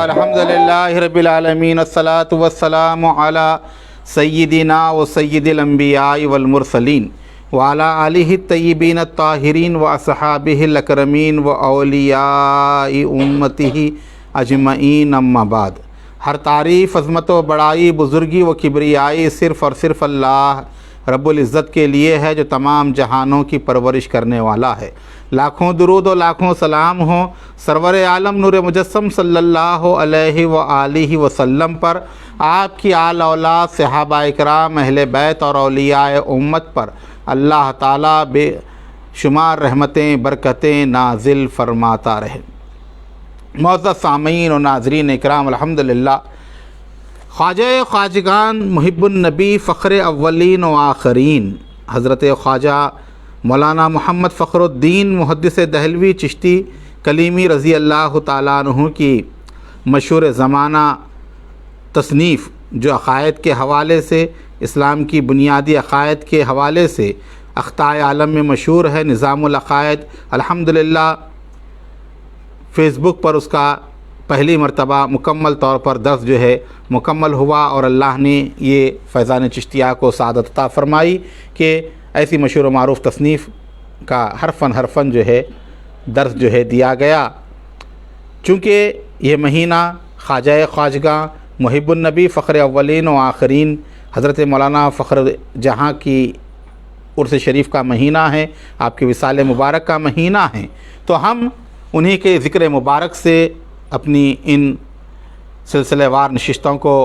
الحمدللہ رب العالمین الصلاۃ والسلام علی سیدنا و سید الانبیاء والمرسلین وعلی آلہ الطیبین الطاہرین و اصحابہ الاکرمین و اولیاء امتہ اجمعین اما بعد۔ ہر تعریف، عظمت و بڑائی، بزرگی و کبریائی صرف اور صرف اللہ رب العزت کے لیے ہے جو تمام جہانوں کی پرورش کرنے والا ہے۔ لاکھوں درود و لاکھوں سلام ہوں سرور عالم نور مجسم صلی اللہ علیہ وآلہ وسلم پر، آپ کی آل اولاد، صحابہ اکرام، اہل بیت اور اولیاء امت پر اللہ تعالیٰ بے شمار رحمتیں برکتیں نازل فرماتا رہے۔ معزز سامعین و ناظرین اکرام، الحمدللہ خواجہ خواجگان محب النبی فخر اولین و آخرین حضرت خواجہ مولانا محمد فخر الدین محدث دہلوی چشتی کلیمی رضی اللہ تعالیٰ عنہ کی مشہور زمانہ تصنیف جو عقائد کے حوالے سے، اسلام کی بنیادی عقائد کے حوالے سے اخطائے عالم میں مشہور ہے، نظام العقائد، الحمدللہ فیس بک پر اس کا پہلی مرتبہ مکمل طور پر درس جو ہے مکمل ہوا، اور اللہ نے یہ فیضان چشتیہ کو سعادت عطا فرمائی کہ ایسی مشہور و معروف تصنیف کا حرفاً جو ہے درس جو ہے دیا گیا۔ چونکہ یہ مہینہ خواجہ خواجگاں محب النبی فخر اولین و آخرین حضرت مولانا فخر جہاں کی عرس شریف کا مہینہ ہے، آپ کے وصال مبارک کا مہینہ ہے، تو ہم انہی کے ذکر مبارک سے اپنی ان سلسلہ وار نشستوں کو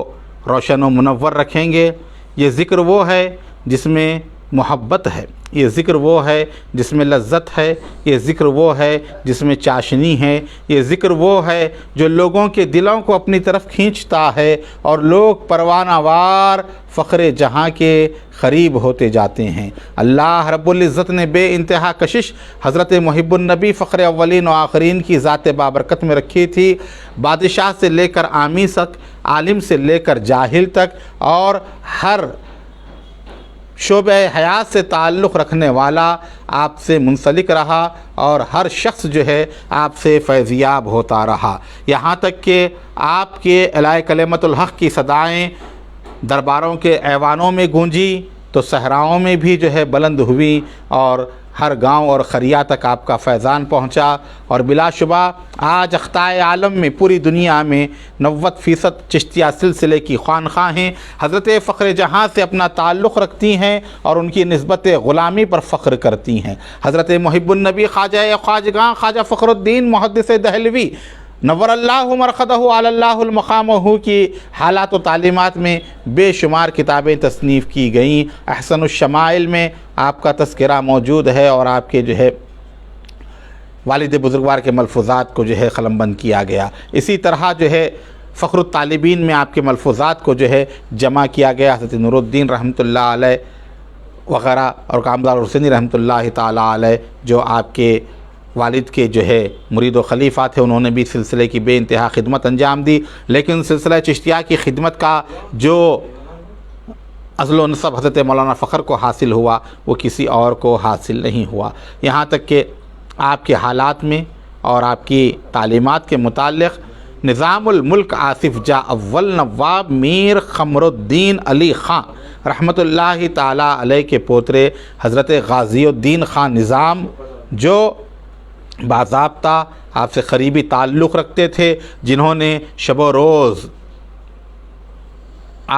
روشن و منور رکھیں گے۔ یہ ذکر وہ ہے جس میں محبت ہے، یہ ذکر وہ ہے جس میں لذت ہے، یہ ذکر وہ ہے جس میں چاشنی ہے، یہ ذکر وہ ہے جو لوگوں کے دلوں کو اپنی طرف کھینچتا ہے اور لوگ پروانہ وار فخر جہاں کے قریب ہوتے جاتے ہیں۔ اللہ رب العزت نے بے انتہا کشش حضرت محب النبی فخر اولین و آخرین کی ذات بابرکت میں رکھی تھی۔ بادشاہ سے لے کر عامی تک، عالم سے لے کر جاہل تک، اور ہر شعبہ حیات سے تعلق رکھنے والا آپ سے منسلک رہا، اور ہر شخص جو ہے آپ سے فیضیاب ہوتا رہا، یہاں تک کہ آپ کے اعلاء کلمت الحق کی صدائیں درباروں کے ایوانوں میں گونجی تو صحراؤں میں بھی جو ہے بلند ہوئی، اور ہر گاؤں اور خریا تک آپ کا فیضان پہنچا، اور بلا شبہ آج اخطائے عالم میں پوری دنیا میں 90% چشتیہ سلسلے کی خانقاہیں حضرت فخر جہاں سے اپنا تعلق رکھتی ہیں اور ان کی نسبت غلامی پر فخر کرتی ہیں۔ حضرت محب النبی خواجہ خواجگاں خواجہ فخر الدین محدث دہلوی نور اللہ مرقدہ علی اللہ المقامہ کی حالات و تعلیمات میں بے شمار کتابیں تصنیف کی گئیں۔ احسن الشمائل میں آپ کا تذکرہ موجود ہے، اور آپ کے جو ہے والد بزرگوار کے ملفوظات کو جو ہے قلم بند کیا گیا۔ اسی طرح جو ہے فخر الطالبین میں آپ کے ملفوظات کو جو ہے جمع کیا گیا۔ حضرت نور الدین رحمۃ اللہ علیہ وغیرہ اور کامدار حسینی رحمۃ اللہ تعالیٰ علیہ جو آپ کے والد کے جو ہے مرید و خلیفہ تھے، انہوں نے بھی سلسلے کی بے انتہا خدمت انجام دی، لیکن سلسلہ چشتیہ کی خدمت کا جو اصل و نسب حضرت مولانا فخر کو حاصل ہوا وہ کسی اور کو حاصل نہیں ہوا۔ یہاں تک کہ آپ کے حالات میں اور آپ کی تعلیمات کے متعلق نظام الملک آصف جاہ اول نواب میر قمر الدین علی خان رحمۃ اللہ تعالیٰ علیہ کے پوترے حضرت غازی الدین خان نظام، جو باضابطہ آپ سے قریبی تعلق رکھتے تھے، جنہوں نے شب و روز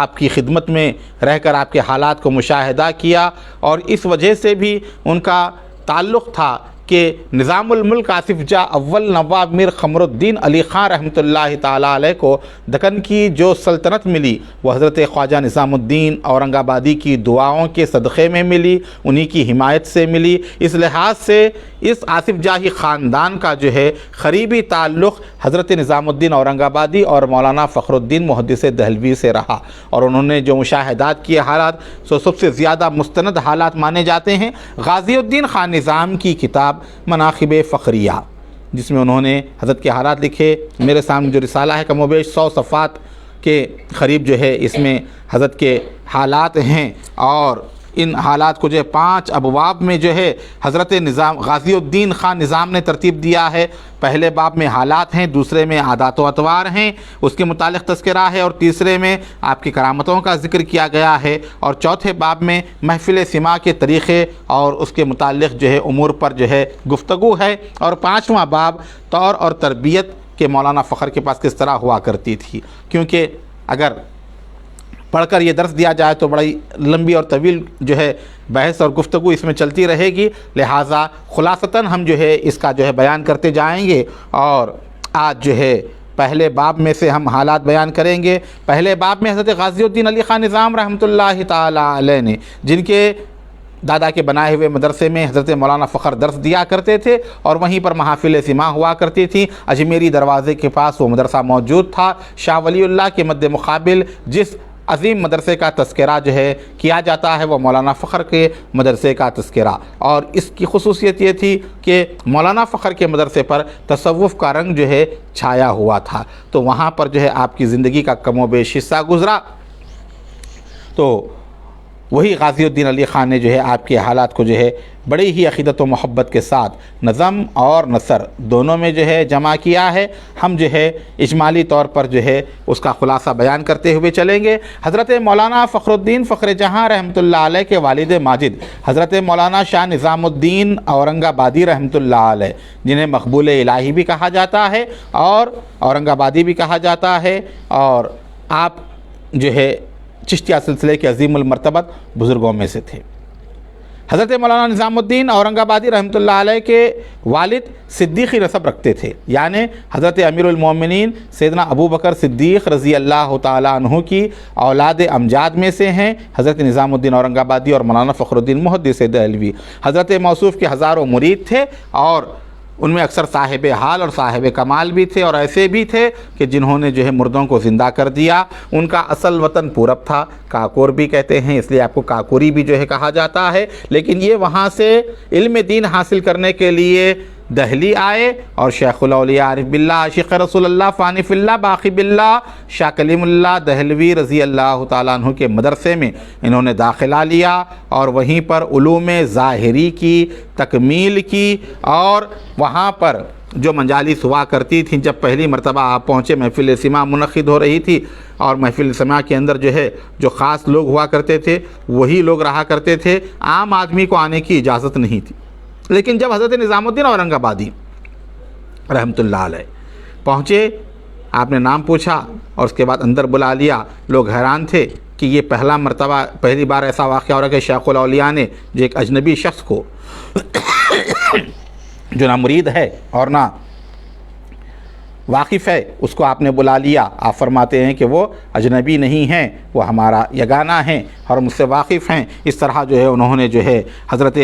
آپ کی خدمت میں رہ کر آپ کے حالات کو مشاہدہ کیا، اور اس وجہ سے بھی ان کا تعلق تھا کہ نظام الملک آصف جاہ اول نواب میر قمر الدین علی خان رحمۃ اللہ تعالیٰ علیہ کو دکن کی جو سلطنت ملی وہ حضرت خواجہ نظام الدین اورنگ آبادی کی دعاؤں کے صدقے میں ملی، انہی کی حمایت سے ملی۔ اس لحاظ سے اس آصف جاہی خاندان کا جو ہے قریبی تعلق حضرت نظام الدین اورنگ آبادی اور مولانا فخر الدین محدث دہلوی سے رہا، اور انہوں نے جو مشاہدات کیے حالات سب سے زیادہ مستند حالات مانے جاتے ہیں غازی الدین خان نظام کی کتاب مناقب فخریہ، جس میں انہوں نے حضرت کے حالات لکھے۔ میرے سامنے جو رسالہ ہے کم و بیش 100 صفحات کے قریب جو ہے اس میں حضرت کے حالات ہیں، اور ان حالات کو جو ہے 5 ابواب میں جو ہے حضرت غازی الدین خان نظام نے ترتیب دیا ہے۔ پہلے باب میں حالات ہیں، دوسرے میں عادات و اطوار ہیں، اس کے متعلق تذکرہ ہے، اور تیسرے میں آپ کی کرامتوں کا ذکر کیا گیا ہے، اور چوتھے باب میں محفل سماع کے طریقے اور اس کے متعلق جو ہے امور پر جو ہے گفتگو ہے، اور 5واں باب طور اور تربیت کہ مولانا فخر کے پاس کس طرح ہوا کرتی تھی، کیونکہ اگر پڑھ کر یہ درس دیا جائے تو بڑی لمبی اور طویل جو ہے بحث اور گفتگو اس میں چلتی رہے گی، لہٰذا خلاصتاً ہم جو ہے اس کا جو ہے بیان کرتے جائیں گے، اور آج جو ہے پہلے باب میں سے ہم حالات بیان کریں گے۔ پہلے باب میں حضرت غازی الدین علی خان نظام رحمۃ اللہ تعالیٰ علیہ نے، جن کے دادا کے بنائے ہوئے مدرسے میں حضرت مولانا فخر درس دیا کرتے تھے، اور وہیں پر محافل سماع ہوا کرتی تھی۔ اجمیری دروازے کے پاس وہ مدرسہ موجود تھا۔ شاہ ولی اللہ کے مد مقابل جس عظیم مدرسے کا تذکرہ جو ہے کیا جاتا ہے وہ مولانا فخر کے مدرسے کا تذکرہ، اور اس کی خصوصیت یہ تھی کہ مولانا فخر کے مدرسے پر تصوف کا رنگ جو ہے چھایا ہوا تھا، تو وہاں پر جو ہے آپ کی زندگی کا کم و بیش حصہ گزرا۔ تو وہی غازی الدین علی خان نے جو ہے آپ کے حالات کو جو ہے بڑی ہی عقیدت و محبت کے ساتھ نظم اور نثر دونوں میں جو ہے جمع کیا ہے۔ ہم جو ہے اجمالی طور پر جو ہے اس کا خلاصہ بیان کرتے ہوئے چلیں گے۔ حضرت مولانا فخر الدین فخر جہاں رحمۃ اللہ علیہ کے والد ماجد حضرت مولانا شاہ نظام الدین اورنگ آبادی رحمۃ اللہ علیہ، جنہیں مقبول الہی بھی کہا جاتا ہے اور اورنگ آبادی بھی کہا جاتا ہے، اور آپ جو ہے چشتیہ سلسلے کے عظیم المرتبت بزرگوں میں سے تھے۔ حضرت مولانا نظام الدین اورنگ آبادی رحمۃ اللہ علیہ کے والد صدیقی نسب رکھتے تھے، یعنی حضرت امیر المومنین سیدنا ابو بکر صدیق رضی اللہ تعالیٰ عنہ کی اولاد امجاد میں سے ہیں حضرت نظام الدین اورنگ آبادی اور مولانا فخر الدین محدث دہلوی۔ حضرت موصوف کے ہزاروں مرید تھے، اور ان میں اکثر صاحب حال اور صاحب کمال بھی تھے، اور ایسے بھی تھے کہ جنہوں نے جو ہے مردوں کو زندہ کر دیا۔ ان کا اصل وطن پورب تھا، کاکور بھی کہتے ہیں، اس لیے آپ کو کاکوری بھی جو ہے کہا جاتا ہے، لیکن یہ وہاں سے علم دین حاصل کرنے کے لیے دہلی آئے، اور شیخ الاولیاء عارف باللہ عاشق رسول اللہ فانی فی اللہ باقی باللہ شاہ کلیم اللہ دہلوی رضی اللہ تعالیٰ عنہ کے مدرسے میں انہوں نے داخلہ لیا، اور وہیں پر علوم ظاہری کی تکمیل کی، اور وہاں پر جو مجالس ہوا کرتی تھیں، جب پہلی مرتبہ آپ پہنچے محفل سماع منعقد ہو رہی تھی، اور محفل سماع کے اندر جو ہے جو خاص لوگ ہوا کرتے تھے وہی لوگ رہا کرتے تھے، عام آدمی کو آنے کی اجازت نہیں تھی۔ لیکن جب حضرت نظام الدین اورنگ آبادی رحمۃ اللہ علیہ پہنچے، آپ نے نام پوچھا اور اس کے بعد اندر بلا لیا، لوگ حیران تھے کہ یہ پہلی بار ایسا واقعہ ہو رہا ہے کہ شیخ الاولیاء نے جو ایک اجنبی شخص کو جو نہ مرید ہے اور نہ واقف ہے، اس کو آپ نے بلا لیا۔ آپ فرماتے ہیں کہ وہ اجنبی نہیں ہیں، وہ ہمارا یگانہ ہیں اور مجھ سے واقف ہیں۔ اس طرح جو ہے انہوں نے جو ہے حضرت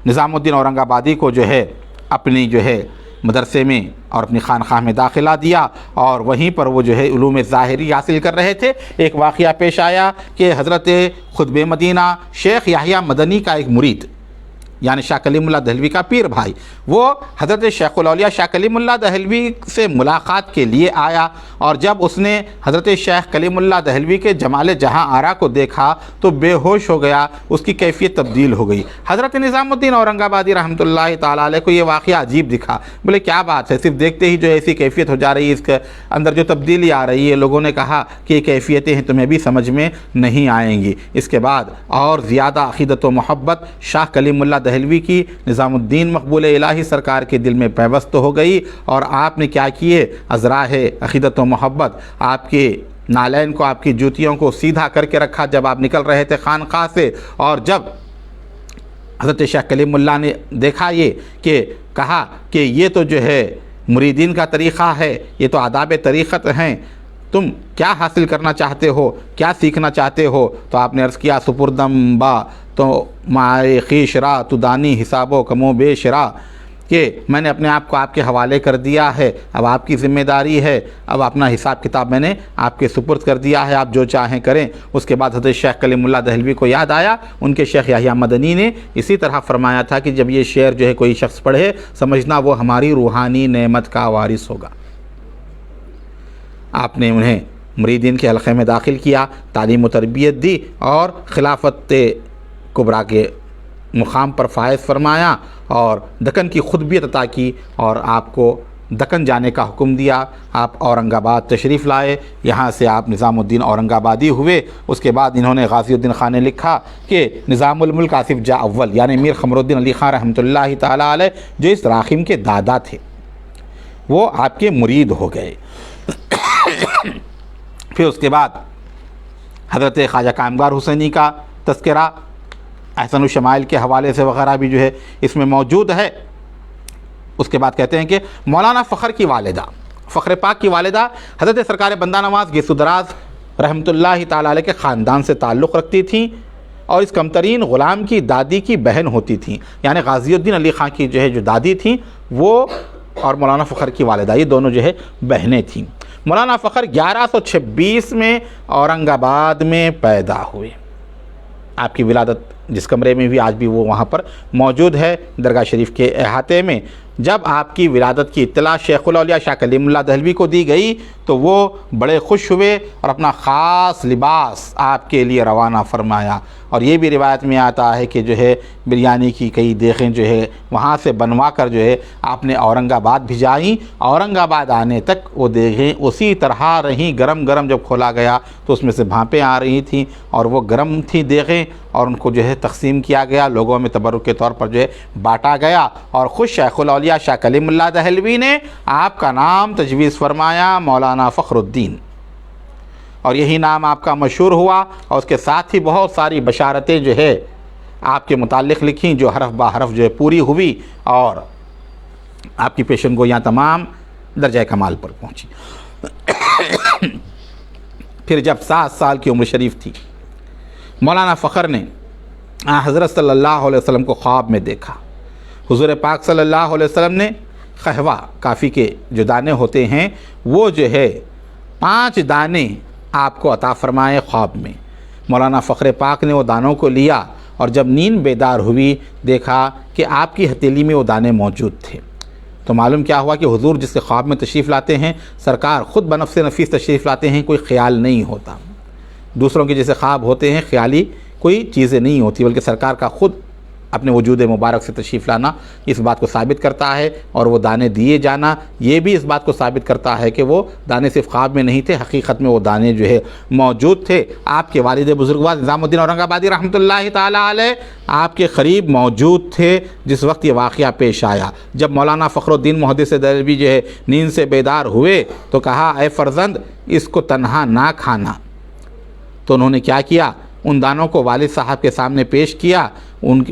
نظام الدین اورنگ آبادی کو جو ہے اپنی جو ہے مدرسے میں اور اپنی خانقاہ میں داخلہ دیا، اور وہیں پر وہ جو ہے علوم ظاہری حاصل کر رہے تھے۔ ایک واقعہ پیش آیا کہ حضرت خطب مدینہ شیخ یحییٰ مدنی کا ایک مرید، یعنی شاہ کلیم اللہ دہلوی کا پیر بھائی، وہ حضرت شیخ الاولیاء شاہ کلیم اللہ دہلوی سے ملاقات کے لیے آیا، اور جب اس نے حضرت شیخ کلیم اللہ دہلوی کے جمال جہاں آرا کو دیکھا تو بے ہوش ہو گیا، اس کی کیفیت تبدیل ہو گئی۔ حضرت نظام الدین اورنگ آبادی رحمۃ اللہ تعالیٰ علیہ کو یہ واقعہ عجیب دکھا، بولے کیا بات ہے، صرف دیکھتے ہی جو ایسی کیفیت ہو جا رہی ہے، اس کے اندر جو تبدیلی آ رہی ہے۔ لوگوں نے کہا کہ یہ کیفیتیں ہیں تمہیں بھی سمجھ میں نہیں آئیں گی۔ اس کے بعد اور زیادہ عقیدت و محبت شاہ کلیم اللہ دہلوی کی نظام الدین مقبول الہی سرکار کے دل میں پیوست ہو گئی، اور آپ نے کیا کیے، ازراہ عقیدت و محبت آپ کے نالین کو، آپ کی جوتیوں کو سیدھا کر کے رکھا جب آپ نکل رہے تھے خانقاہ سے، اور جب حضرت شیخ کلیم اللہ نے دیکھا یہ کہ کہا کہ یہ تو جو ہے مریدین کا طریقہ ہے، یہ تو آداب طریقت ہیں، تم کیا حاصل کرنا چاہتے ہو، کیا سیکھنا چاہتے ہو؟ تو آپ نے عرض کیا سپردم با تو مائے خیش را تو دانی حساب و کم و بیش را، کہ میں نے اپنے آپ کو آپ کے حوالے کر دیا ہے، اب آپ کی ذمہ داری ہے، اب اپنا حساب کتاب میں نے آپ کے سپرد کر دیا ہے، آپ جو چاہیں کریں۔ اس کے بعد حضرت شیخ کلیم اللہ دہلوی کو یاد آیا، ان کے شیخ یحییٰ مدنی نے اسی طرح فرمایا تھا کہ جب یہ شعر جو ہے کوئی شخص پڑھے سمجھنا وہ ہماری روحانی نعمت کا وارث ہوگا۔ آپ نے انہیں مریدین کے حلقے میں داخل کیا، تعلیم و تربیت دی، اور خلافت کبریٰ کے مقام پر فائز فرمایا، اور دکن کی خطبیت عطا کی، اور آپ کو دکن جانے کا حکم دیا۔ آپ اورنگ آباد تشریف لائے، یہاں سے آپ نظام الدین اورنگ آبادی ہوئے۔ اس کے بعد انہوں نے غازی الدین خان نے لکھا کہ نظام الملک آصف جاہ اول، یعنی میر قمر الدین علی خان رحمۃ اللہ تعالیٰ علیہ، جو اس راخم کے دادا تھے، وہ آپ کے مرید ہو گئے۔ پھر اس کے بعد حضرت خواجہ قائمگار حسینی کا تذکرہ احسن الشمائل کے حوالے سے وغیرہ بھی جو ہے اس میں موجود ہے۔ اس کے بعد کہتے ہیں کہ مولانا فخر کی والدہ، فخر پاک کی والدہ حضرت سرکار بندہ نواز گیسو دراز رحمۃ اللہ تعالیٰ علیہ کے خاندان سے تعلق رکھتی تھیں، اور اس کمترین غلام کی دادی کی بہن ہوتی تھیں، یعنی غازی الدین علی خان کی جو ہے جو دادی تھیں وہ اور مولانا فخر کی والدہ یہ دونوں جو ہے بہنیں تھیں۔ مولانا فخر 1126 میں اورنگ آباد میں پیدا ہوئے۔ آپ کی ولادت جس کمرے میں بھی آج بھی وہ وہاں پر موجود ہے درگاہ شریف کے احاطے میں۔ جب آپ کی ولادت کی اطلاع شیخ الاولیاء شاہ کلیم اللہ دہلوی کو دی گئی تو وہ بڑے خوش ہوئے اور اپنا خاص لباس آپ کے لیے روانہ فرمایا، اور یہ بھی روایت میں آتا ہے کہ جو ہے بریانی کی کئی دیگیں جو ہے وہاں سے بنوا کر جو ہے آپ نے اورنگ آباد بھیجائیں۔ اورنگ آباد آنے تک وہ دیگیں اسی طرح رہیں، گرم گرم جب کھولا گیا تو اس میں سے بھانپیں آ رہی تھیں، اور وہ گرم تھیں دیگیں، اور ان کو جو ہے تقسیم کیا گیا، لوگوں میں تبرک کے طور پر جو ہے بانٹا گیا، اور خود شیخ الاولیاء شاہ کلیم اللہ دہلوی نے آپ کا نام تجویز فرمایا مولانا فخر الدین، اور یہی نام آپ کا مشہور ہوا، اور اس کے ساتھ ہی بہت ساری بشارتیں جو ہے آپ کے متعلق لکھیں جو حرف با حرف جو ہے پوری ہوئی، اور آپ کی پیشن گویاں تمام درجہ کمال پر پہنچی۔ پھر جب 7 سال کی عمر شریف تھی، مولانا فخر نے حضرت صلی اللہ علیہ وسلم کو خواب میں دیکھا۔ حضور پاک صلی اللہ علیہ وسلم نے قہوہ کافی کے جو دانے ہوتے ہیں وہ جو ہے 5 دانے آپ کو عطا فرمائے خواب میں۔ مولانا فخر پاک نے وہ دانوں کو لیا، اور جب نیند بیدار ہوئی دیکھا کہ آپ کی ہتھیلی میں وہ دانے موجود تھے، تو معلوم کیا ہوا کہ حضور جس کے خواب میں تشریف لاتے ہیں سرکار خود بنفس نفیس تشریف لاتے ہیں، کوئی خیال نہیں ہوتا۔ دوسروں کے جیسے خواب ہوتے ہیں خیالی کوئی چیزیں نہیں ہوتی، بلکہ سرکار کا خود اپنے وجود مبارک سے تشریف لانا اس بات کو ثابت کرتا ہے، اور وہ دانے دیے جانا یہ بھی اس بات کو ثابت کرتا ہے کہ وہ دانے صرف خواب میں نہیں تھے، حقیقت میں وہ دانے جو ہے موجود تھے۔ آپ کے والد بزرگوار نظام الدین اورنگ آبادی رحمۃ اللہ تعالیٰ علیہ آپ کے قریب موجود تھے جس وقت یہ واقعہ پیش آیا۔ جب مولانا فخر الدین محدث دہلوی جو ہے نیند سے بیدار ہوئے تو کہا اے فرزند اس کو تنہا نہ کھانا، تو انہوں نے کیا کیا، ان دانوں کو والد صاحب کے سامنے پیش کیا۔ ان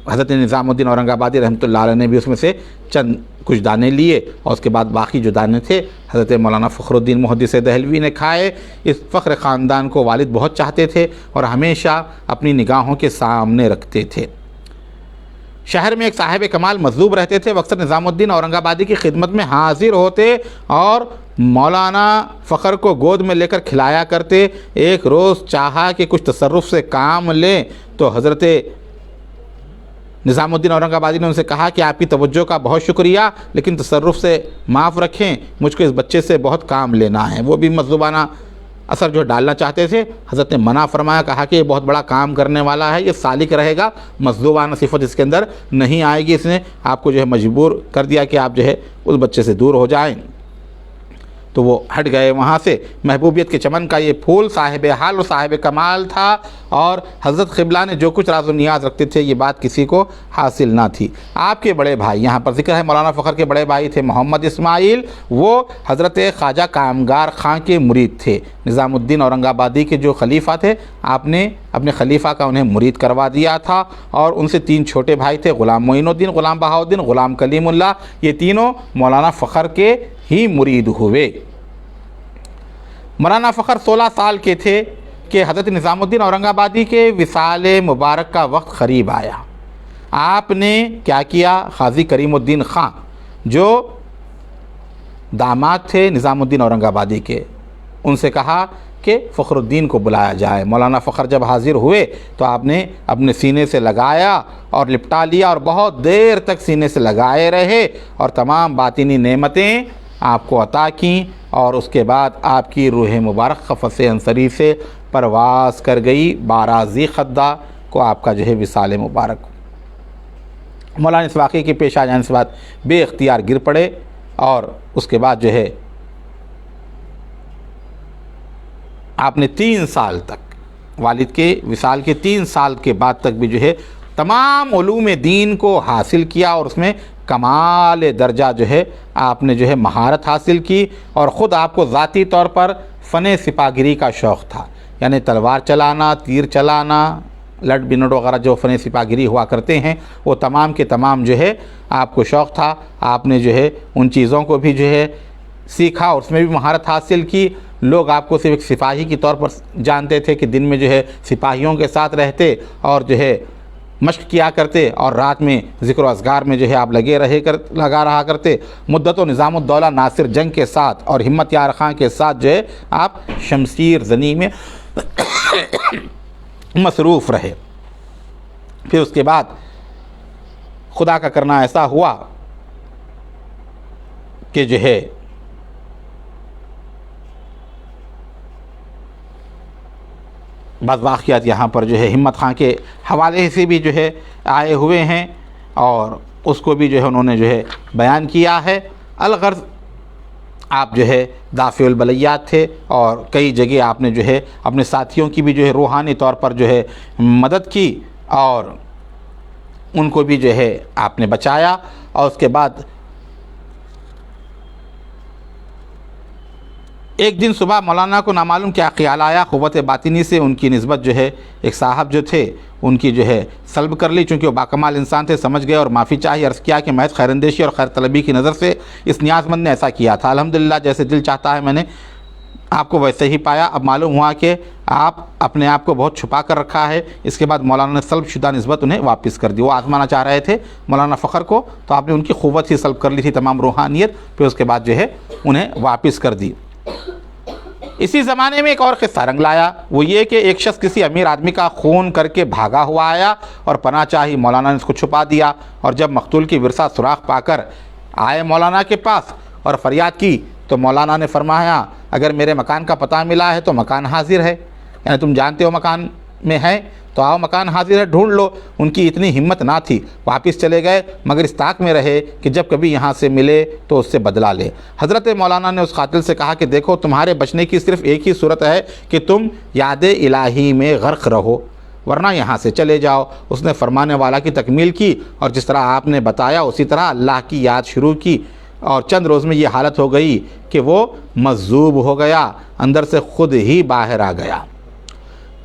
حضرت نظام الدین اورنگ آبادی رحمۃ اللہ علیہ نے بھی اس میں سے چند کچھ دانے لیے، اور اس کے بعد باقی جو دانے تھے حضرت مولانا فخر الدین محدث دہلوی نے کھائے۔ اس فخر خاندان کو والد بہت چاہتے تھے اور ہمیشہ اپنی نگاہوں کے سامنے رکھتے تھے۔ شہر میں ایک صاحب کمال مجذوب رہتے تھے، وہ اکثر نظام الدین اورنگ آبادی کی خدمت میں حاضر ہوتے اور مولانا فخر کو گود میں لے کر کھلایا کرتے۔ ایک روز چاہا کہ کچھ تصرف سے کام لیں تو حضرت نظام الدین اورنگ آبادی نے ان سے کہا کہ آپ کی توجہ کا بہت شکریہ، لیکن تصرف سے معاف رکھیں، مجھ کو اس بچے سے بہت کام لینا ہے۔ وہ بھی مجذوبانہ اثر جو ڈالنا چاہتے تھے، حضرت نے منع فرمایا، کہا کہ یہ بہت بڑا کام کرنے والا ہے، یہ سالک رہے گا، مجذوبانہ صفت اس کے اندر نہیں آئے گی۔ اس نے آپ کو جو ہے مجبور کر دیا کہ آپ جو ہے اس بچے سے دور ہو جائیں۔ تو وہ ہٹ گئے وہاں سے۔ محبوبیت کے چمن کا یہ پھول صاحب حال و صاحب کمال تھا، اور حضرت قبلہ نے جو کچھ راز و نیاز رکھتے تھے یہ بات کسی کو حاصل نہ تھی۔ آپ کے بڑے بھائی، یہاں پر ذکر ہے مولانا فخر کے بڑے بھائی تھے محمد اسماعیل، وہ حضرت خواجہ کامگار خاں کے مرید تھے۔ نظام الدین اورنگ آبادی کے جو خلیفہ تھے، آپ نے اپنے خلیفہ کا انہیں مرید کروا دیا تھا، اور ان سے 3 چھوٹے بھائی تھے، غلام معین الدین، غلام بہاؤالدین، غلام کلیم اللہ۔ یہ تینوں مولانا فخر کے ہی مرید ہوئے۔ مولانا فخر 16 سال کے تھے کہ حضرت نظام الدین اورنگ آبادی کے وصال مبارک کا وقت قریب آیا۔ آپ نے کیا کیا؟ قاضی کریم الدین خاں جو داماد تھے نظام الدین اورنگ آبادی کے، ان سے کہا کہ فخر الدین کو بلایا جائے۔ مولانا فخر جب حاضر ہوئے تو آپ نے اپنے سینے سے لگایا اور لپٹا لیا، اور بہت دیر تک سینے سے لگائے رہے، اور تمام باطنی نعمتیں آپ کو عطا کیں، اور اس کے بعد آپ کی روح مبارک قفس انصری سے پرواز کر گئی۔ 12 ذی قعدہ کو آپ کا جو ہے وصال مبارک۔ مولانا اس واقعے کے پیش آ جانے سے بعد بے اختیار گر پڑے، اور اس کے بعد جو ہے آپ نے 3 سال تک، والد کے وصال کے 3 سال کے بعد تک بھی جو ہے تمام علوم دین کو حاصل کیا، اور اس میں کمال درجہ جو ہے آپ نے جو ہے مہارت حاصل کی، اور خود آپ کو ذاتی طور پر فن سپاہگری کا شوق تھا، یعنی تلوار چلانا، تیر چلانا، لٹ بنٹ وغیرہ جو فن سپاہگری ہوا کرتے ہیں، وہ تمام کے تمام جو ہے آپ کو شوق تھا۔ آپ نے جو ہے ان چیزوں کو بھی جو ہے سیکھا، اور اس میں بھی مہارت حاصل کی۔ لوگ آپ کو صرف ایک سپاہی کی طور پر جانتے تھے کہ دن میں جو ہے سپاہیوں کے ساتھ رہتے اور جو ہے مشق کیا کرتے، اور رات میں ذکر و اذکار میں جو ہے آپ لگا رہا کرتے۔ مدت و نظام الدولہ ناصر جنگ کے ساتھ اور ہمت یار خاں کے ساتھ جو ہے آپ شمشیر زنی میں مصروف رہے۔ پھر اس کے بعد خدا کا کرنا ایسا ہوا کہ جو ہے بعض واقعات یہاں پر جو ہے ہمت خاں کے حوالے سے بھی جو ہے آئے ہوئے ہیں، اور اس کو بھی جو ہے انہوں نے جو ہے بیان کیا ہے۔ الغرض آپ جو ہے دافع البلیات تھے، اور کئی جگہ آپ نے جو ہے اپنے ساتھیوں کی بھی جو ہے روحانی طور پر جو ہے مدد کی، اور ان کو بھی جو ہے آپ نے بچایا۔ اور اس کے بعد ایک دن صبح مولانا کو نامعلوم کیا خیال آیا، قوت باطنی سے ان کی نسبت جو ہے ایک صاحب جو تھے ان کی جو ہے سلب کر لی، چونکہ وہ باکمال انسان تھے، سمجھ گئے اور معافی چاہی۔ عرض کیا کہ محض خیر اندیشی اور خیر طلبی کی نظر سے اس نیاز مند نے ایسا کیا تھا، الحمدللہ جیسے دل چاہتا ہے میں نے آپ کو ویسے ہی پایا۔ اب معلوم ہوا کہ آپ اپنے آپ کو بہت چھپا کر رکھا ہے۔ اس کے بعد مولانا نے سلب شدہ نسبت انہیں واپس کر دی۔ وہ آزمانا چاہ رہے تھے مولانا فخر کو، تو آپ نے ان کی قوت ہی سلب کر لی تھی، تمام روحانیت، پھر اس کے بعد جو ہے انہیں واپس کر دی۔ اسی زمانے میں ایک اور قصہ رنگ لایا، وہ یہ کہ ایک شخص کسی امیر آدمی کا خون کر کے بھاگا ہوا آیا اور پناہ چاہی، مولانا نے اس کو چھپا دیا، اور جب مقتول کی ورثہ سراغ پا کر آئے مولانا کے پاس اور فریاد کی تو مولانا نے فرمایا اگر میرے مکان کا پتہ ملا ہے تو مکان حاضر ہے، یعنی تم جانتے ہو مکان میں ہے تو آؤ، مکان حاضر ہے، ڈھونڈ لو۔ ان کی اتنی ہمت نہ تھی، واپس چلے گئے، مگر اس طاق میں رہے کہ جب کبھی یہاں سے ملے تو اس سے بدلہ لے۔ حضرت مولانا نے اس قاتل سے کہا کہ دیکھو تمہارے بچنے کی صرف ایک ہی صورت ہے کہ تم یاد الہی میں غرق رہو، ورنہ یہاں سے چلے جاؤ۔ اس نے فرمانے والا کی تکمیل کی، اور جس طرح آپ نے بتایا اسی طرح اللہ کی یاد شروع کی، اور چند روز میں یہ حالت ہو گئی کہ وہ مجذوب ہو گیا، اندر سے خود ہی باہر آ گیا۔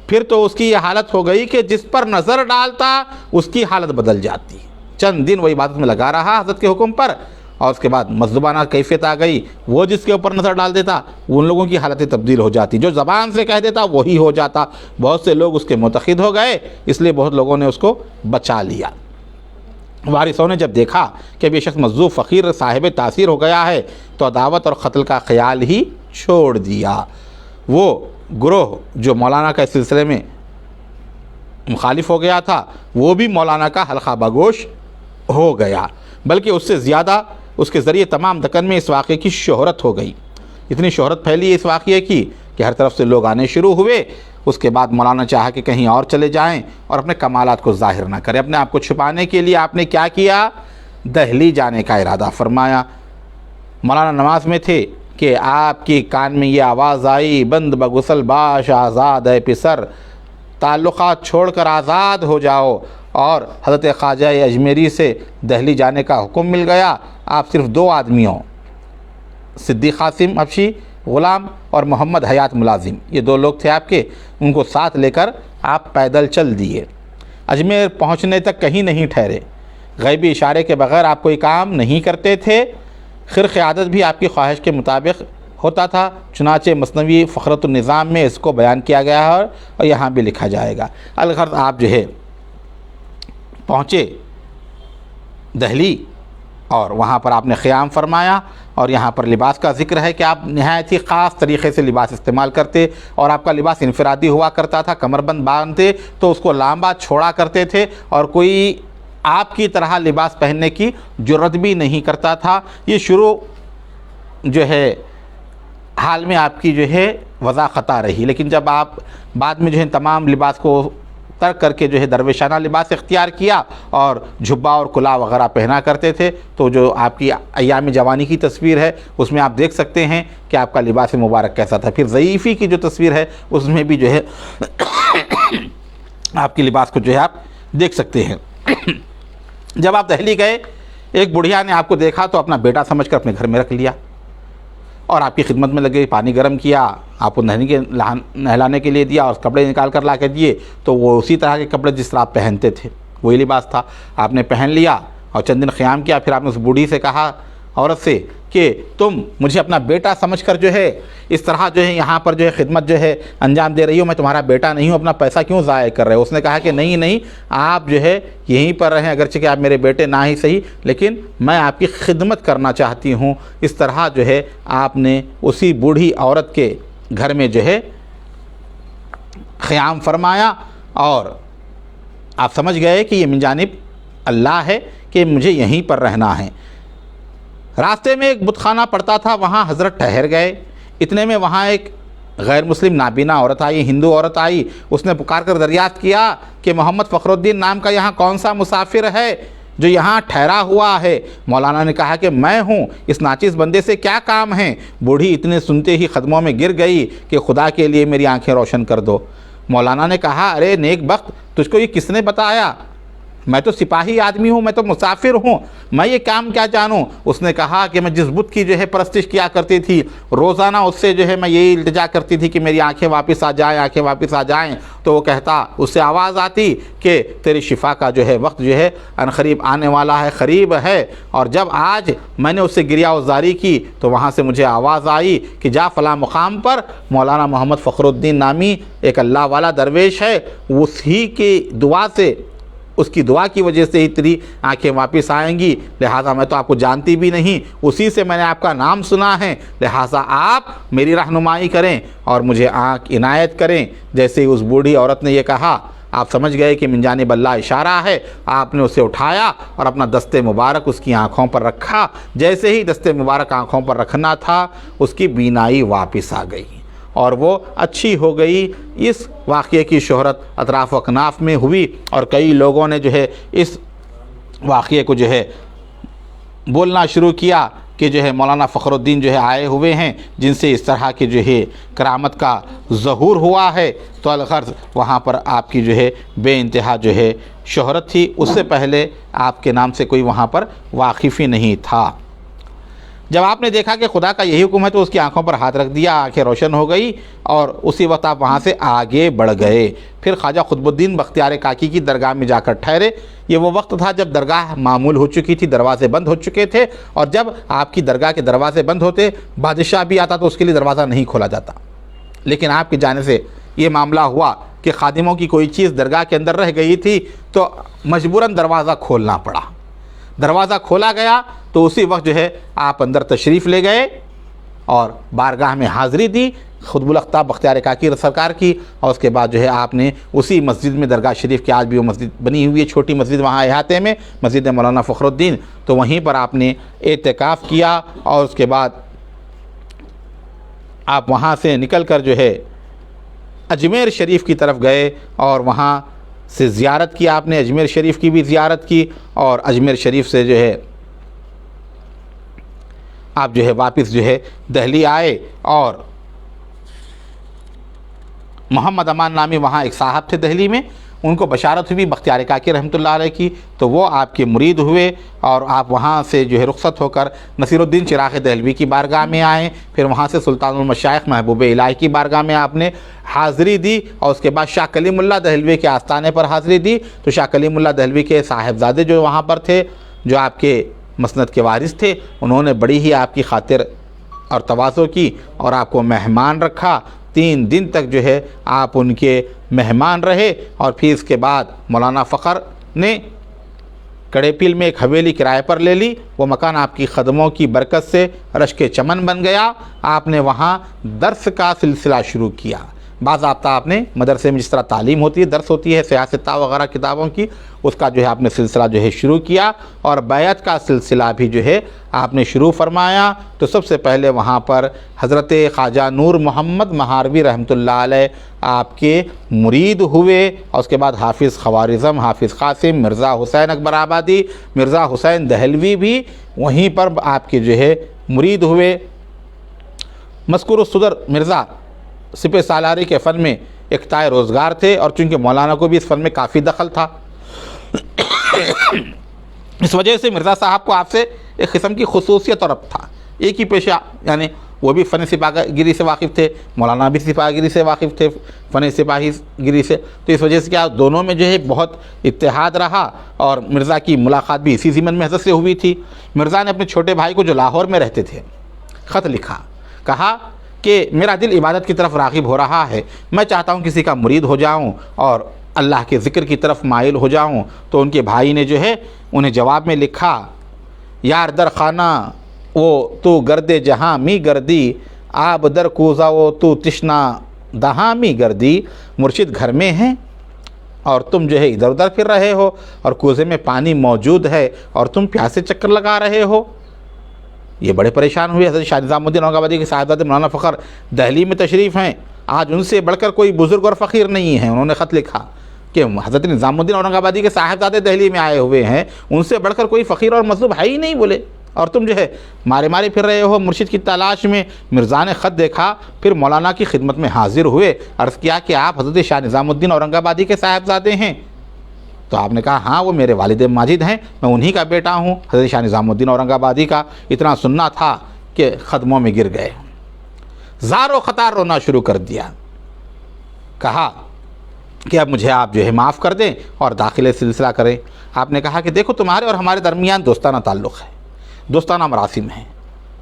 پھر تو اس کی یہ حالت ہو گئی کہ جس پر نظر ڈالتا اس کی حالت بدل جاتی۔ چند دن وہ عبادت میں لگا رہا حضرت کے حکم پر، اور اس کے بعد مجذوبانہ کیفیت آ گئی، وہ جس کے اوپر نظر ڈال دیتا ان لوگوں کی حالتیں تبدیل ہو جاتی، جو زبان سے کہہ دیتا وہی ہو جاتا۔ بہت سے لوگ اس کے معتقد ہو گئے، اس لیے بہت لوگوں نے اس کو بچا لیا۔ وارثوں نے جب دیکھا کہ یہ شخص مظلوم فقیر صاحب تاثیر ہو گیا ہے تو عداوت اور قتل کا خیال ہی چھوڑ دیا۔ وہ گروہ جو مولانا کا اس سلسلے میں مخالف ہو گیا تھا وہ بھی مولانا کا حلقہ بگوش ہو گیا، بلکہ اس سے زیادہ اس کے ذریعے تمام دکن میں اس واقعے کی شہرت ہو گئی۔ اتنی شہرت پھیلی اس واقعے کی کہ ہر طرف سے لوگ آنے شروع ہوئے۔ اس کے بعد مولانا چاہا کہ کہیں اور چلے جائیں اور اپنے کمالات کو ظاہر نہ کریں۔ اپنے آپ کو چھپانے کے لیے آپ نے کیا کیا؟ دہلی جانے کا ارادہ فرمایا۔ مولانا نماز میں تھے کہ آپ کی کان میں یہ آواز آئی، بند بغسل باش آزاد ہے پسر، تعلقات چھوڑ کر آزاد ہو جاؤ، اور حضرت خواجہ اجمیری سے دہلی جانے کا حکم مل گیا۔ آپ صرف 2 آدمیوں، صدیق قاسم حبشی غلام اور محمد حیات ملازم، یہ 2 لوگ تھے آپ کے، ان کو ساتھ لے کر آپ پیدل چل دیے۔ اجمیر پہنچنے تک کہیں نہیں ٹھہرے، غیبی اشارے کے بغیر آپ کوئی کام نہیں کرتے تھے۔ خرق عادت بھی آپ کی خواہش کے مطابق ہوتا تھا، چنانچہ مثنوی فخرۃ النظام میں اس کو بیان کیا گیا ہے اور یہاں بھی لکھا جائے گا۔ الغرض آپ جو ہے پہنچے دہلی اور وہاں پر آپ نے قیام فرمایا، اور یہاں پر لباس کا ذکر ہے کہ آپ نہایت ہی خاص طریقے سے لباس استعمال کرتے، اور آپ کا لباس انفرادی ہوا کرتا تھا۔ کمر بند باندھتے تو اس کو لامبا چھوڑا کرتے تھے، اور کوئی آپ کی طرح لباس پہننے کی جرت بھی نہیں کرتا تھا۔ یہ شروع جو ہے حال میں آپ کی جو ہے وضع خطا رہی، لیکن جب آپ بعد میں جو ہے تمام لباس کو ترک کر کے جو ہے درویشانہ لباس اختیار کیا اور جھبا اور کلا وغیرہ پہنا کرتے تھے، تو جو آپ کی ایام جوانی کی تصویر ہے اس میں آپ دیکھ سکتے ہیں کہ آپ کا لباس مبارک کیسا تھا۔ پھر ضعیفی کی جو تصویر ہے اس میں بھی جو ہے آپ کے لباس کو جو ہے آپ دیکھ سکتے ہیں۔ جب آپ دہلی گئے، ایک بڑھیا نے آپ کو دیکھا تو اپنا بیٹا سمجھ کر اپنے گھر میں رکھ لیا اور آپ کی خدمت میں لگے، پانی گرم کیا، آپ کو نہلانے کے لیے دیا اور کپڑے نکال کر لا کے دیے، تو وہ اسی طرح کے کپڑے جس طرح آپ پہنتے تھے وہی لباس تھا، آپ نے پہن لیا اور چند دن قیام کیا۔ پھر آپ نے اس بوڑھی سے کہا، عورت سے، کہ تم مجھے اپنا بیٹا سمجھ کر جو ہے اس طرح جو ہے یہاں پر جو ہے خدمت جو ہے انجام دے رہی ہو، میں تمہارا بیٹا نہیں ہوں، اپنا پیسہ کیوں ضائع کر رہے ہو؟ اس نے کہا کہ نہیں، آپ جو ہے یہیں پر رہیں، اگرچہ کہ آپ میرے بیٹے نہ ہی صحیح، لیکن میں آپ کی خدمت کرنا چاہتی ہوں۔ اس طرح جو ہے آپ نے اسی بوڑھی عورت کے گھر میں جو ہے قیام فرمایا، اور آپ سمجھ گئے کہ یہ من جانب اللہ ہے کہ مجھے یہیں پر رہنا ہے۔ راستے میں ایک بت خانہ پڑتا تھا، وہاں حضرت ٹھہر گئے۔ اتنے میں وہاں ایک غیر مسلم نابینا عورت آئی، ہندو عورت آئی۔ اس نے پکار کر دریافت کیا کہ محمد فخر الدین نام کا یہاں کون سا مسافر ہے جو یہاں ٹھہرا ہوا ہے؟ مولانا نے کہا کہ میں ہوں، اس ناچیز بندے سے کیا کام ہے؟ بوڑھی اتنے سنتے ہی قدموں میں گر گئی کہ خدا کے لیے میری آنکھیں روشن کر دو۔ مولانا نے کہا، ارے نیک بخت، تجھ کو یہ کس نے بتایا؟ میں تو سپاہی آدمی ہوں، میں تو مسافر ہوں، میں یہ کام کیا جانوں؟ اس نے کہا کہ میں جس بت کی جو ہے پرستش کیا کرتی تھی، روزانہ اس سے جو ہے میں یہی التجا کرتی تھی کہ میری آنکھیں واپس آ جائیں، آنکھیں واپس آ جائیں، تو وہ کہتا، اس سے آواز آتی کہ تیری شفا کا جو ہے وقت جو ہے عنقریب آنے والا ہے، قریب ہے۔ اور جب آج میں نے اس سے گریہ وزاری کی تو وہاں سے مجھے آواز آئی کہ جا فلاں مقام پر مولانا محمد فخر الدین نامی ایک اللہ والا درویش ہے، اسی کی دعا سے، اس کی دعا کی وجہ سے ہی تیری آنکھیں واپس آئیں گی، لہٰذا میں تو آپ کو جانتی بھی نہیں، اسی سے میں نے آپ کا نام سنا ہے، لہٰذا آپ میری رہنمائی کریں اور مجھے آنکھ عنایت کریں۔ جیسے ہی اس بوڑھی عورت نے یہ کہا، آپ سمجھ گئے کہ من جانب اللہ اشارہ ہے۔ آپ نے اسے اٹھایا اور اپنا دست مبارک اس کی آنکھوں پر رکھا۔ جیسے ہی دست مبارک آنکھوں پر رکھنا تھا، اس کی بینائی واپس آ گئی اور وہ اچھی ہو گئی۔ اس واقعے کی شہرت اطراف و اکناف میں ہوئی اور کئی لوگوں نے جو ہے اس واقعے کو جو ہے بولنا شروع کیا کہ جو ہے مولانا فخر الدین جو ہے آئے ہوئے ہیں جن سے اس طرح کی جو ہے کرامت کا ظہور ہوا ہے۔ تو الغرض وہاں پر آپ کی جو ہے بے انتہا جو ہے شہرت تھی، اس سے پہلے آپ کے نام سے کوئی وہاں پر واقف ہی نہیں تھا۔ جب آپ نے دیکھا کہ خدا کا یہی حکم ہے تو اس کی آنکھوں پر ہاتھ رکھ دیا، آنکھیں روشن ہو گئی اور اسی وقت آپ وہاں سے آگے بڑھ گئے۔ پھر خواجہ قطب الدین بختیار کاکی کی درگاہ میں جا کر ٹھہرے۔ یہ وہ وقت تھا جب درگاہ معمول ہو چکی تھی، دروازے بند ہو چکے تھے، اور جب آپ کی درگاہ کے دروازے بند ہوتے، بادشاہ بھی آتا تو اس کے لیے دروازہ نہیں کھولا جاتا، لیکن آپ کی جانب سے یہ معاملہ ہوا کہ خادموں کی کوئی چیز درگاہ کے اندر رہ گئی تھی تو مجبوراً دروازہ کھولنا پڑا۔ دروازہ کھولا گیا تو اسی وقت جو ہے آپ اندر تشریف لے گئے اور بارگاہ میں حاضری دی خطب الخطاب بختیار کاکی سرکار کی، اور اس کے بعد جو ہے آپ نے اسی مسجد میں درگاہ شریف کی آج بھی وہ مسجد بنی ہوئی ہے، چھوٹی مسجد وہاں احاطے میں مسجد مولانا فخر الدین، تو وہیں پر آپ نے اعتکاف کیا، اور اس کے بعد آپ وہاں سے نکل کر جو ہے اجمیر شریف کی طرف گئے اور وہاں سے زیارت کی آپ نے، اجمیر شریف کی بھی زیارت کی، اور اجمیر شریف سے جو ہے آپ جو ہے واپس جو ہے دہلی آئے، اور محمد امان نامی وہاں ایک صاحب تھے دہلی میں، ان کو بشارت ہوئی بختیار کاکی رحمۃ اللہ علیہ کی، تو وہ آپ کے مرید ہوئے، اور آپ وہاں سے جو ہے رخصت ہو کر نصیر الدین چراغ دہلوی کی بارگاہ میں آئے، پھر وہاں سے سلطان المشائخ محبوب الہی کی بارگاہ میں آپ نے حاضری دی، اور اس کے بعد شاہ کلیم اللہ دہلوی کے آستانے پر حاضری دی، تو شاہ کلیم اللہ دہلوی کے صاحبزادے جو وہاں پر تھے، جو آپ کے مسند کے وارث تھے، انہوں نے بڑی ہی آپ کی خاطر اور تواضع کی اور آپ کو مہمان رکھا، 3 دن تک جو ہے آپ ان کے مہمان رہے، اور پھر اس کے بعد مولانا فخر نے کڑے پیل میں ایک حویلی کرائے پر لے لی، وہ مکان آپ کی خدموں کی برکت سے رشک چمن بن گیا، آپ نے وہاں درس کا سلسلہ شروع کیا، باضابطہ آپ نے مدرسے میں جس طرح تعلیم ہوتی ہے، درس ہوتی ہے سیاستہ وغیرہ کتابوں کی، اس کا جو ہے آپ نے سلسلہ جو ہے شروع کیا، اور بیعت کا سلسلہ بھی جو ہے آپ نے شروع فرمایا، تو سب سے پہلے وہاں پر حضرت خواجہ نور محمد مہاروی رحمۃ اللہ علیہ آپ کے مرید ہوئے، اور اس کے بعد حافظ خوارزم، حافظ قاسم، مرزا حسین اکبر آبادی، مرزا حسین دہلوی بھی وہیں پر آپ کے جو ہے مرید ہوئے۔ مذکور الصدر مرزا سپہ سالاری کے فن میں اقتداء روزگار تھے، اور چونکہ مولانا کو بھی اس فن میں کافی دخل تھا، اس وجہ سے مرزا صاحب کو آپ سے ایک قسم کی خصوصیت اور ربط تھا، ایک ہی پیشہ، یعنی وہ بھی فن سپاہی گیری سے واقف تھے، مولانا بھی سپاہی گیری سے واقف تھے، فن سپاہی گیری سے، تو اس وجہ سے کیا دونوں میں جو ہے بہت اتحاد رہا، اور مرزا کی ملاقات بھی اسی ضمن میں حضرت سے ہوئی تھی۔ مرزا نے اپنے چھوٹے بھائی کو جو لاہور میں رہتے تھے خط لکھا، کہا کہ میرا دل عبادت کی طرف راغب ہو رہا ہے، میں چاہتا ہوں کسی کا مرید ہو جاؤں اور اللہ کے ذکر کی طرف مائل ہو جاؤں، تو ان کے بھائی نے جو ہے انہیں جواب میں لکھا، یار در خانہ وہ تو گرد جہاں می گردی، آب در کوزہ وہ تو تشنا دہاں می گردی، مرشد گھر میں ہیں اور تم جو ہے ادھر ادھر پھر رہے ہو، اور کوزے میں پانی موجود ہے اور تم پیاسے چکر لگا رہے ہو۔ یہ بڑے پریشان ہوئے۔ حضرت شاہ نظام الدین اورنگ آبادی کے صاحبزادے مولانا فخر دہلی میں تشریف ہیں، آج ان سے بڑھ کر کوئی بزرگ اور فقیر نہیں ہے۔ انہوں نے خط لکھا کہ حضرت نظام الدین اورنگ آبادی کے صاحبزادے دہلی میں آئے ہوئے ہیں، ان سے بڑھ کر کوئی فقیر اور مظلوم ہے ہی نہیں بولے، اور تم جو ہے مارے مارے پھر رہے ہو مرشد کی تلاش میں۔ مرزا نے خط دیکھا، پھر مولانا کی خدمت میں حاضر ہوئے، عرض کیا کہ آپ حضرت شاہ نظام الدین اورنگ آبادی کے صاحبزادے ہیں؟ تو آپ نے کہا ہاں، وہ میرے والد ماجد ہیں، میں انہی کا بیٹا ہوں، حضرت شاہ نظام الدین اورنگ آبادی کا۔ اتنا سننا تھا کہ قدموں میں گر گئے، زار و خطار رونا شروع کر دیا، کہا کہ اب مجھے آپ جو ہے معاف کر دیں اور داخل سلسلہ کریں۔ آپ نے کہا کہ دیکھو تمہارے اور ہمارے درمیان دوستانہ تعلق ہے، دوستانہ مراسم ہیں،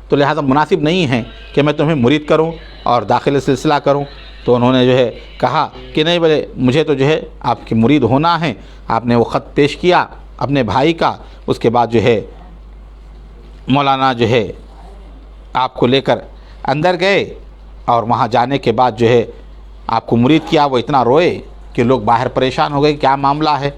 تو لہذا مناسب نہیں ہے کہ میں تمہیں مرید کروں اور داخل سلسلہ کروں۔ تو انہوں نے جو ہے کہا کہ نہیں بولے، مجھے تو جو ہے آپ کے مرید ہونا ہے۔ آپ نے وہ خط پیش کیا اپنے بھائی کا، اس کے بعد جو ہے مولانا جو ہے آپ کو لے کر اندر گئے، اور وہاں جانے کے بعد جو ہے آپ کو مرید کیا۔ وہ اتنا روئے کہ لوگ باہر پریشان ہو گئے، کیا معاملہ ہے؟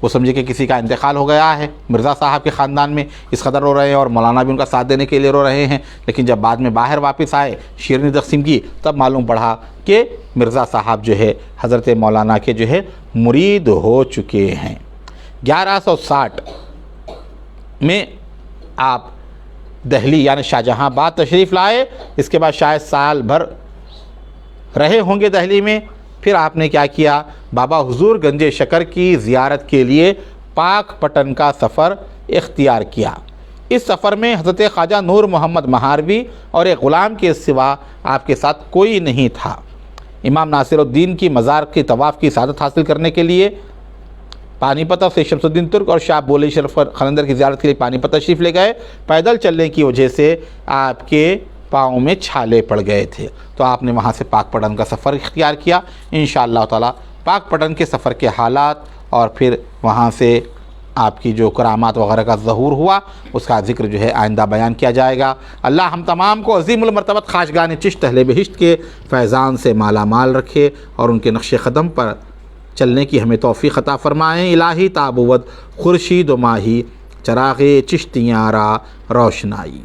وہ سمجھے کہ کسی کا انتقال ہو گیا ہے مرزا صاحب کے خاندان میں، اس قدر رو رہے ہیں، اور مولانا بھی ان کا ساتھ دینے کے لیے رو رہے ہیں۔ لیکن جب بعد میں باہر واپس آئے، شیرنی تقسیم کی، تب معلوم پڑا کہ مرزا صاحب جو ہے حضرت مولانا کے جو ہے مرید ہو چکے ہیں۔ 1160 میں آپ دہلی یعنی شاہ جہاں آباد تشریف لائے، اس کے بعد شاید سال بھر رہے ہوں گے دہلی میں۔ پھر آپ نے کیا کیا؟ بابا حضور گنج شکر کی زیارت کے لیے پاک پٹن کا سفر اختیار کیا۔ اس سفر میں حضرت خواجہ نور محمد مہاروی اور ایک غلام کے سوا آپ کے ساتھ کوئی نہیں تھا۔ امام ناصر الدین کی مزار کے طواف کی سعادت حاصل کرنے کے لیے پانی پتہ سے شمس الدین ترک اور شاہ بولی شرف خلندر کی زیارت کے لیے پانی پتہ تشریف لے گئے۔ پیدل چلنے کی وجہ سے آپ کے پاؤں میں چھالے پڑ گئے تھے، تو آپ نے وہاں سے پاک پٹن کا سفر اختیار کیا۔ انشاءاللہ تعالی پاک پٹن کے سفر کے حالات اور پھر وہاں سے آپ کی جو کرامات وغیرہ کا ظہور ہوا اس کا ذکر جو ہے آئندہ بیان کیا جائے گا۔ اللہ ہم تمام کو عظیم المرتبت خواجگان چشت اہل بہشت کے فیضان سے مالا مال رکھے اور ان کے نقش قدم پر چلنے کی ہمیں توفیق عطا فرمائیں۔ الہی تابود خورشید و ماہی چراغ چشتیاں را روشنائی۔